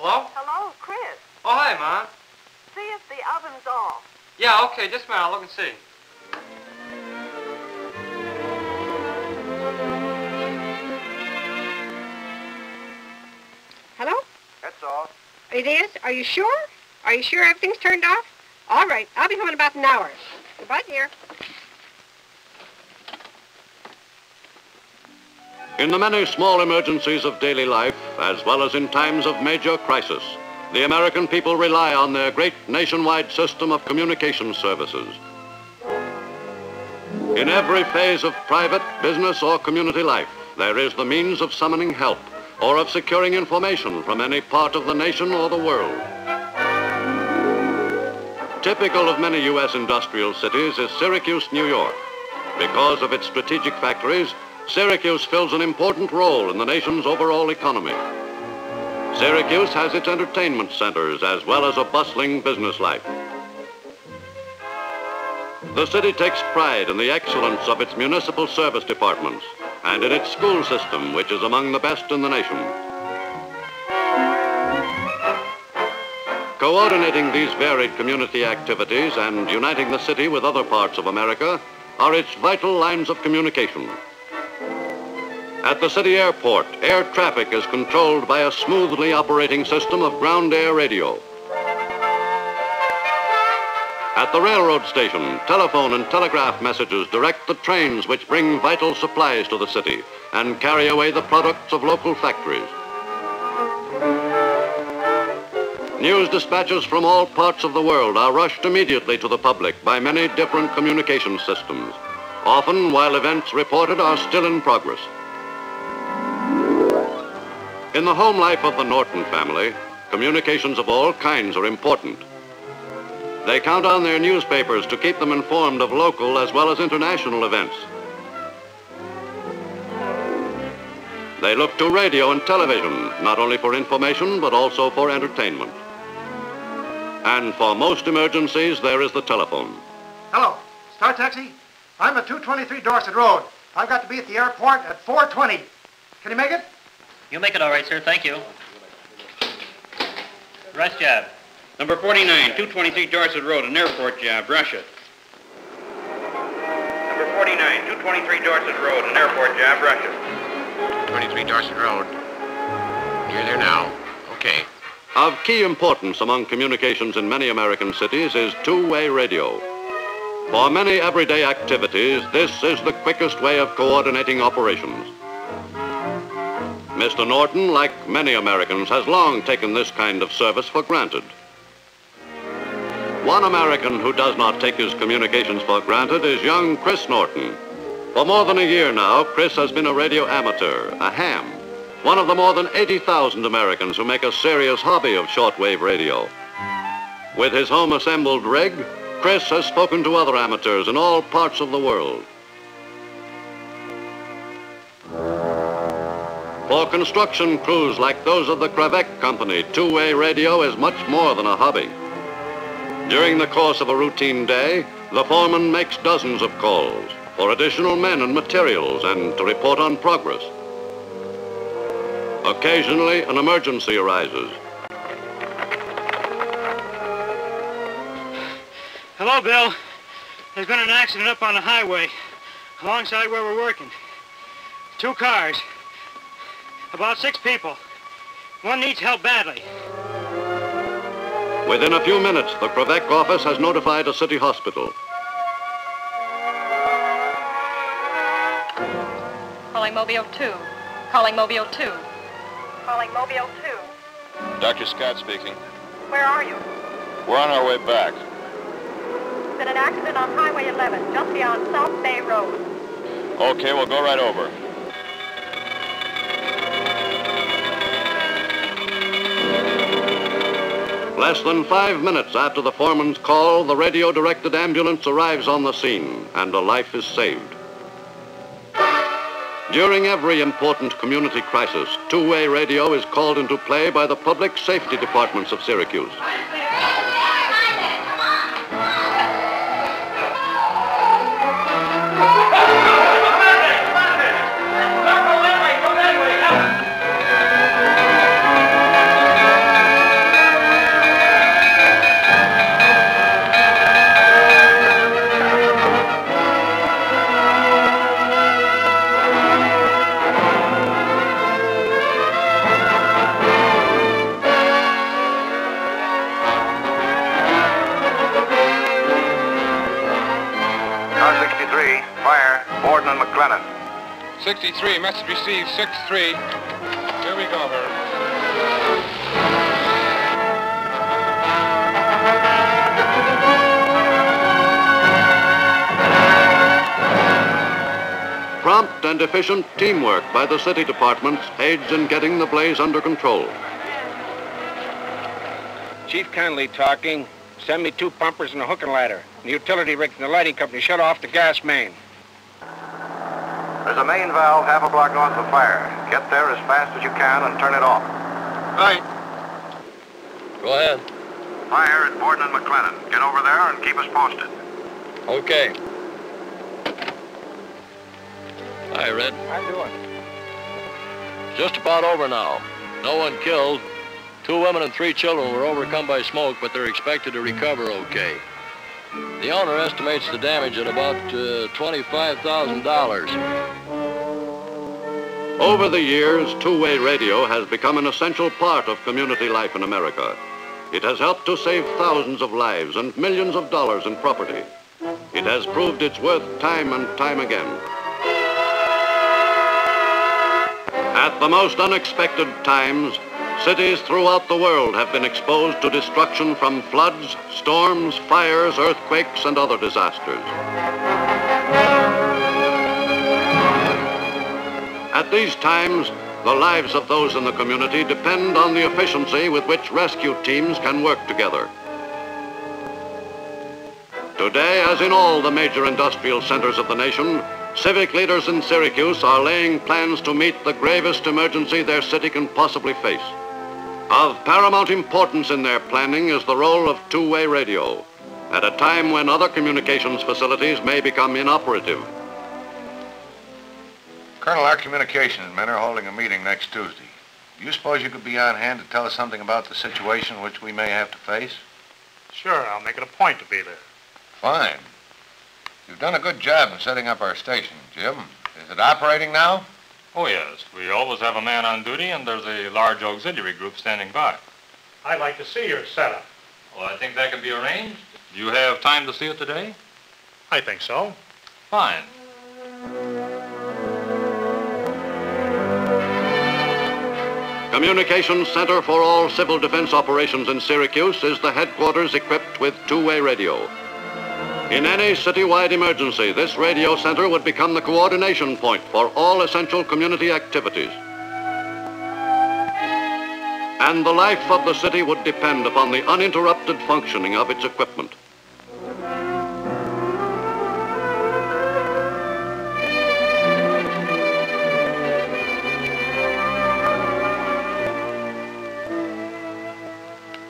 Hello? Hello, Chris. Oh, hi, Ma. See if the oven's off. Yeah, okay, just a minute. I'll look and see. Hello? That's all. It is? Are you sure? Are you sure everything's turned off? All right. I'll be home in about an hour. Goodbye, dear. In the many small emergencies of daily life, as well as in times of major crisis, the American people rely on their great nationwide system of communication services. In every phase of private, business, or community life, there is the means of summoning help or of securing information from any part of the nation or the world. Typical of many U.S. industrial cities is Syracuse, New York. Because of its strategic factories, Syracuse fills an important role in the nation's overall economy. Syracuse has its entertainment centers as well as a bustling business life. The city takes pride in the excellence of its municipal service departments and in its school system, which is among the best in the nation. Coordinating these varied community activities and uniting the city with other parts of America are its vital lines of communication. At the city airport, air traffic is controlled by a smoothly operating system of ground air radio. At the railroad station, telephone and telegraph messages direct the trains which bring vital supplies to the city and carry away the products of local factories. News dispatches from all parts of the world are rushed immediately to the public by many different communication systems, often while events reported are still in progress. In the home life of the Norton family, communications of all kinds are important. They count on their newspapers to keep them informed of local as well as international events. They look to radio and television, not only for information, but also for entertainment. And for most emergencies, there is the telephone. Hello, Star Taxi. I'm at 223 Dorset Road. I've got to be at the airport at 4:20. Can you make it? You'll make it all right, sir. Thank you. Rest job. Number 49, 223 Dorset Road, an airport job. Rush it. Number 49, 223 Dorset Road, an airport job. Rush it. 23 Dorset Road. Near there now. Okay. Of key importance among communications in many American cities is two-way radio. For many everyday activities, this is the quickest way of coordinating operations. Mr. Norton, like many Americans, has long taken this kind of service for granted. One American who does not take his communications for granted is young Chris Norton. For more than a year now, Chris has been a radio amateur, a ham, one of the more than 80,000 Americans who make a serious hobby of shortwave radio. With his home assembled rig, Chris has spoken to other amateurs in all parts of the world. For construction crews like those of the Crevec Company, two-way radio is much more than a hobby. During the course of a routine day, the foreman makes dozens of calls for additional men and materials and to report on progress. Occasionally, an emergency arises. Hello, Bill. There's been an accident up on the highway, alongside where we're working. 2 cars. About 6 people. One needs help badly. Within a few minutes, the Quebec office has notified a city hospital. Calling Mobile 2. Calling Mobile 2. Calling Mobile 2. Dr. Scott speaking. Where are you? We're on our way back. There's been an accident on Highway 11, just beyond South Bay Road. Okay, we'll go right over. Less than 5 minutes after the foreman's call, the radio-directed ambulance arrives on the scene, and a life is saved. During every important community crisis, two-way radio is called into play by the public safety departments of Syracuse. Car 63, fire, Borden and McLennan. 63, message received, 6-3. Here we go, Herb. Prompt and efficient teamwork by the city departments aids in getting the blaze under control. Chief Conley talking. Send me 2 pumpers and a hook and ladder. The utility rig from the lighting company shut off the gas main. There's a main valve half a block north of fire. Get there as fast as you can and turn it off. Right. Go ahead. Fire at Borden and McLennan. Get over there and keep us posted. Okay. Hi, Red. How you doing? Just about over now. No one killed. 2 women and 3 children were overcome by smoke, but they're expected to recover okay. The owner estimates the damage at about $25,000. Over the years, two-way radio has become an essential part of community life in America. It has helped to save thousands of lives and millions of dollars in property. It has proved its worth time and time again. At the most unexpected times, cities throughout the world have been exposed to destruction from floods, storms, fires, earthquakes, and other disasters. At these times, the lives of those in the community depend on the efficiency with which rescue teams can work together. Today, as in all the major industrial centers of the nation, civic leaders in Syracuse are laying plans to meet the gravest emergency their city can possibly face. Of paramount importance in their planning is the role of two-way radio, at a time when other communications facilities may become inoperative. Colonel, our communications men are holding a meeting next Tuesday. Do you suppose you could be on hand to tell us something about the situation which we may have to face? Sure, I'll make it a point to be there. Fine. You've done a good job in setting up our station, Jim. Is it operating now? Oh, yes. We always have a man on duty, and there's a large auxiliary group standing by. I'd like to see your setup. Well, I think that can be arranged. Do you have time to see it today? I think so. Fine. Communications Center for all civil defense operations in Syracuse is the headquarters equipped with two-way radio. In any citywide emergency, this radio center would become the coordination point for all essential community activities. And the life of the city would depend upon the uninterrupted functioning of its equipment.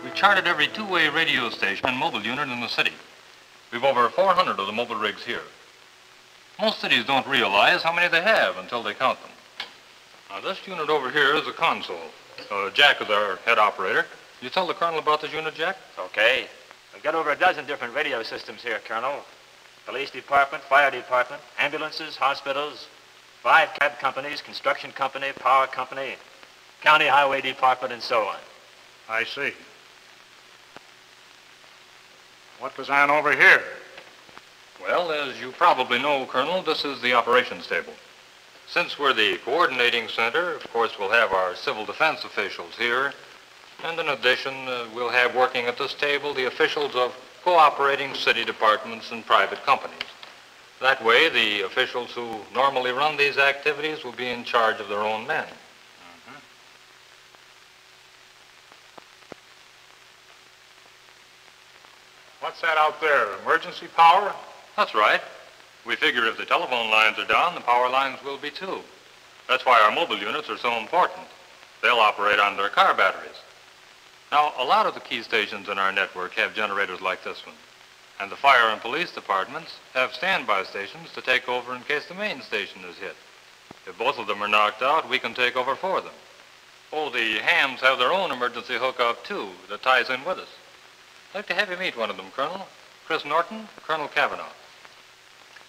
We charted every two-way radio station and mobile unit in the city. We've over 400 of the mobile rigs here. Most cities don't realize how many they have until they count them. Now, this unit over here is a console. Jack is our head operator. You tell the colonel about this unit, Jack? Okay. We've got over a dozen different radio systems here, Colonel. Police department, fire department, ambulances, hospitals, 5 cab companies, construction company, power company, county highway department, and so on. I see. What goes on over here? Well, as you probably know, Colonel, this is the operations table. Since we're the coordinating center, of course, we'll have our civil defense officials here. And in addition, we'll have working at this table the officials of cooperating city departments and private companies. That way, the officials who normally run these activities will be in charge of their own men. What's that out there, emergency power? That's right. We figure if the telephone lines are down, the power lines will be too. That's why our mobile units are so important. They'll operate on their car batteries. Now, a lot of the key stations in our network have generators like this one. And the fire and police departments have standby stations to take over in case the main station is hit. If both of them are knocked out, we can take over for them. Oh, the hams have their own emergency hookup, too, that ties in with us. I'd like to have you meet one of them, Colonel. Chris Norton, Colonel Cavanaugh.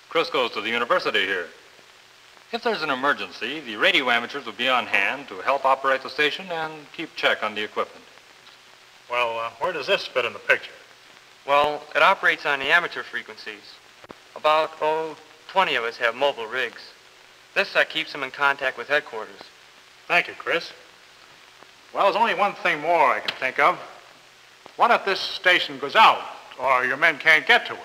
Chris goes to the university here. If there's an emergency, the radio amateurs will be on hand to help operate the station and keep check on the equipment. Well, where does this fit in the picture? Well, it operates on the amateur frequencies. About, 20 of us have mobile rigs. This keeps them in contact with headquarters. Thank you, Chris. Well, there's only one thing more I can think of. What if this station goes out, or your men can't get to it?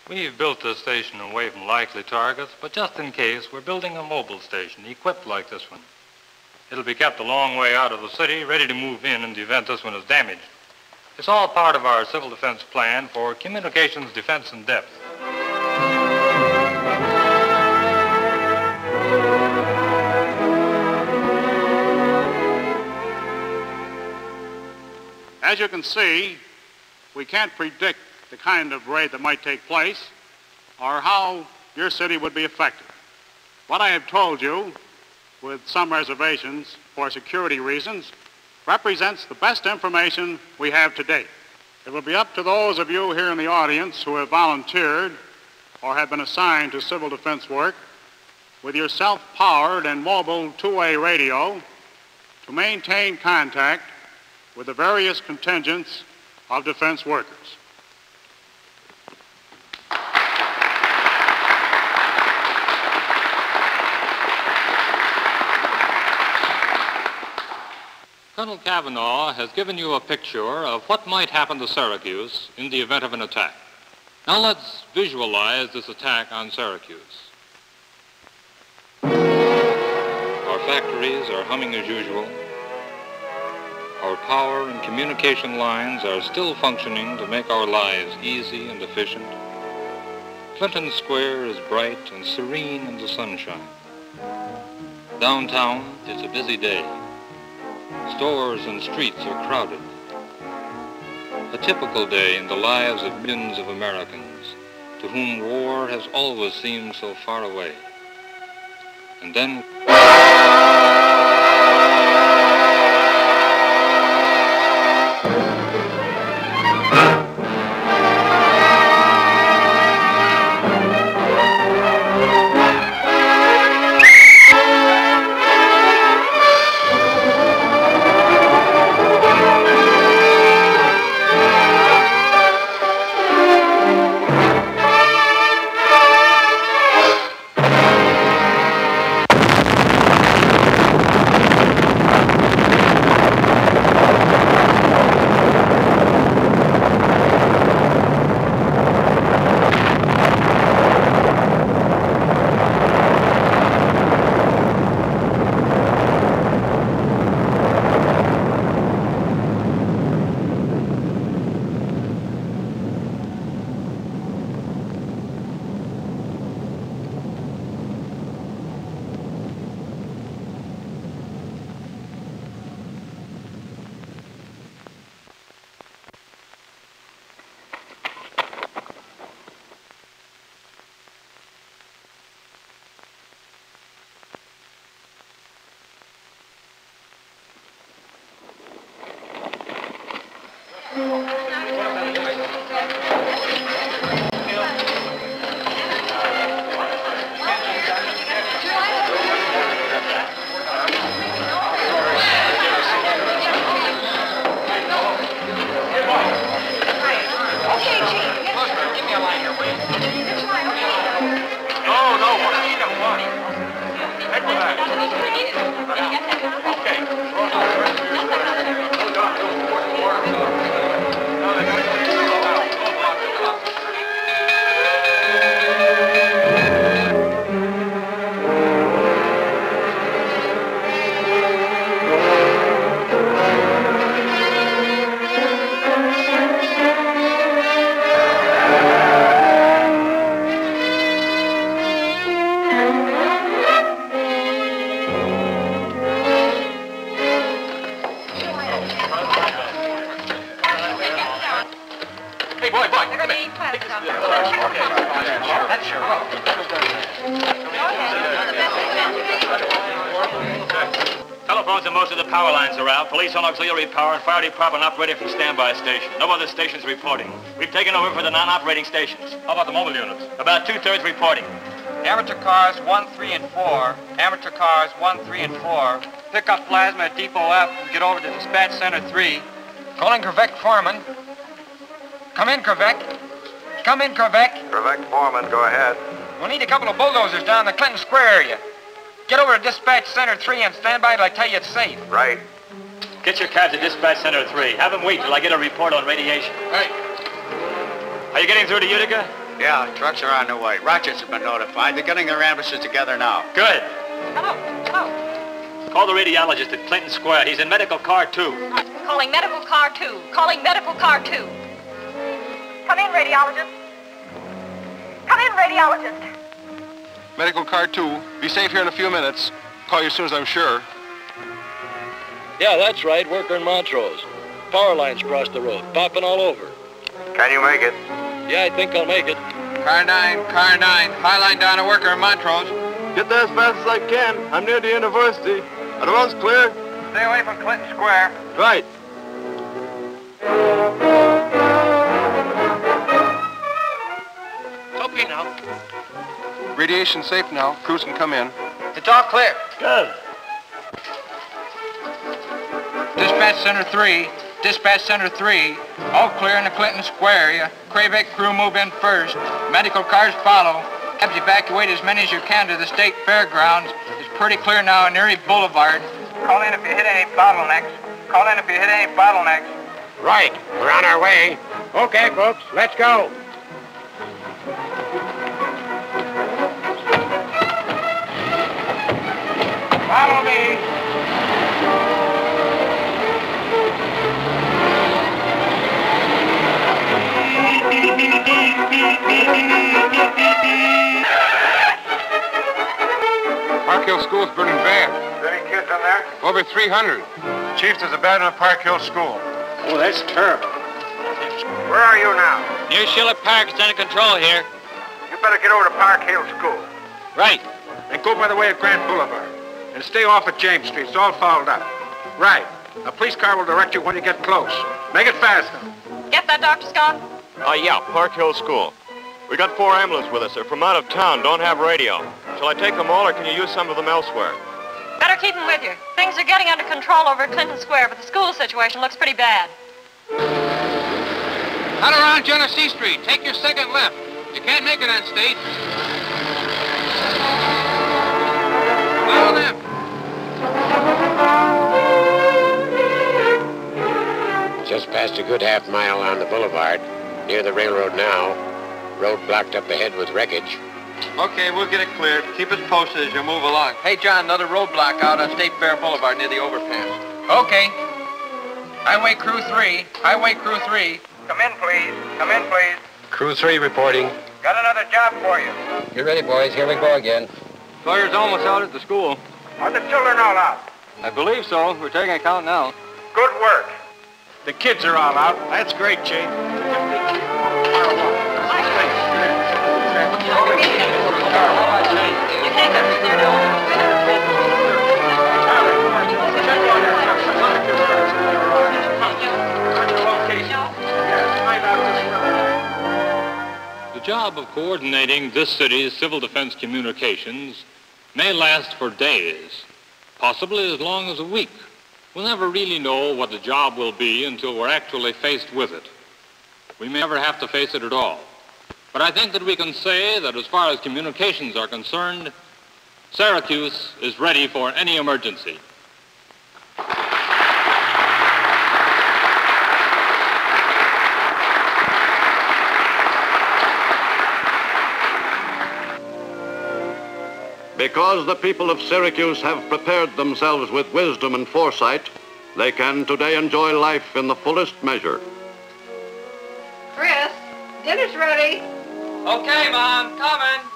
We've built this station away from likely targets, but just in case, we're building a mobile station equipped like this one. It'll be kept a long way out of the city, ready to move in the event this one is damaged. It's all part of our civil defense plan for communications defense in depth. As you can see, we can't predict the kind of raid that might take place or how your city would be affected. What I have told you, with some reservations for security reasons, represents the best information we have to date. It will be up to those of you here in the audience who have volunteered or have been assigned to civil defense work with your self-powered and mobile two-way radio to maintain contact with the various contingents of defense workers. Colonel Cavanaugh has given you a picture of what might happen to Syracuse in the event of an attack. Now let's visualize this attack on Syracuse. Our factories are humming as usual. Our power and communication lines are still functioning to make our lives easy and efficient. Clinton Square is bright and serene in the sunshine. Downtown, it's a busy day. Stores and streets are crowded. A typical day in the lives of millions of Americans to whom war has always seemed so far away. And then Telephones and most of the power lines are out. Police on auxiliary power and fire department operating from standby station. No other stations reporting. We've taken over for the non-operating stations. How about the mobile units? About two-thirds reporting. Amateur cars 1, 3, and 4. Amateur cars 1, 3, and 4. Pick up plasma at Depot F and get over to Dispatch Center 3. Calling Krivec Foreman. Come in, Krivec. Come in, Krivec. Krivec Foreman, go ahead. We'll need a couple of bulldozers down the Clinton Square area. Get over to Dispatch Center 3 and stand by till I tell you it's safe. Right. Get your cabs at Dispatch Center 3. Have them wait till I get a report on radiation. Right. Are you getting through to Utica? Yeah, trucks are on their way. Rochester's been notified. They're getting their ambulances together now. Good. Hello. Call the radiologist at Clinton Square. He's in medical car 2. Calling medical car 2. Calling medical car 2. Come in, radiologist. Come in, radiologist. Medical car 2. Be safe here in a few minutes. Call you as soon as I'm sure. Yeah, that's right. Worker in Montrose. Power lines across the road. Popping all over. Can you make it? Yeah, I think I'll make it. Car 9. High line down to Worker in Montrose. Get there as fast as I can. I'm near the university. Are the roads clear? Stay away from Clinton Square. Right. Okay now. Radiation safe now. Crews can come in. It's all clear. Good. Dispatch Center 3. Dispatch Center 3. All clear in the Clinton Square area. Krivec crew move in first. Medical cars follow. Cabs evacuate as many as you can to the state fairgrounds. It's pretty clear now on Erie Boulevard. Call in if you hit any bottlenecks. Right. We're on our way. Okay, folks, let's go. Follow me. Park Hill School's burning bad. Is there any kids in there? Over 300. Chief, there's a battle at Park Hill School. Oh, that's terrible. Where are you now? Near Schiller Park. It's under control here. You better get over to Park Hill School. Right. And go by the way of Grant Boulevard. And stay off at James Street. It's all fouled up. Right. A police car will direct you when you get close. Make it fast now. Get that, Dr. Scott? Yeah, Park Hill School. We got 4 ambulances with us. They're from out of town, don't have radio. Shall I take them all, or can you use some of them elsewhere? Better keep them with you. Things are getting under control over at Clinton Square, but the school situation looks pretty bad. Cut around Genesee Street. Take your second left. You can't make it on State. Follow them. Just past a good half mile on the boulevard. Near the railroad now. Road blocked up ahead with wreckage. Okay, we'll get it cleared. Keep us posted as you move along. Hey, John, another roadblock out on State Fair Boulevard near the overpass. Okay. Highway Crew 3. Come in, please. Crew 3 reporting. Got another job for you. Get ready, boys. Here we go again. Fire's almost out at the school. Are the children all out? I believe so. We're taking a count now. Good work. The kids are all out. That's great, Chief. The job of coordinating this city's civil defense communications may last for days, possibly as long as a week. We'll never really know what the job will be until we're actually faced with it. We may never have to face it at all. But I think that we can say that as far as communications are concerned, Syracuse is ready for any emergency. Because the people of Syracuse have prepared themselves with wisdom and foresight, they can today enjoy life in the fullest measure. Chris, dinner's ready. Okay, Mom, coming.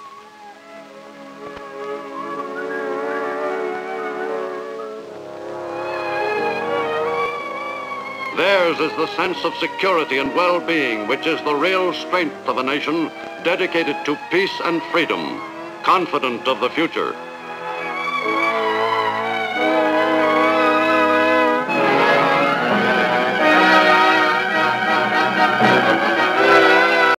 Theirs is the sense of security and well-being, which is the real strength of a nation dedicated to peace and freedom, confident of the future.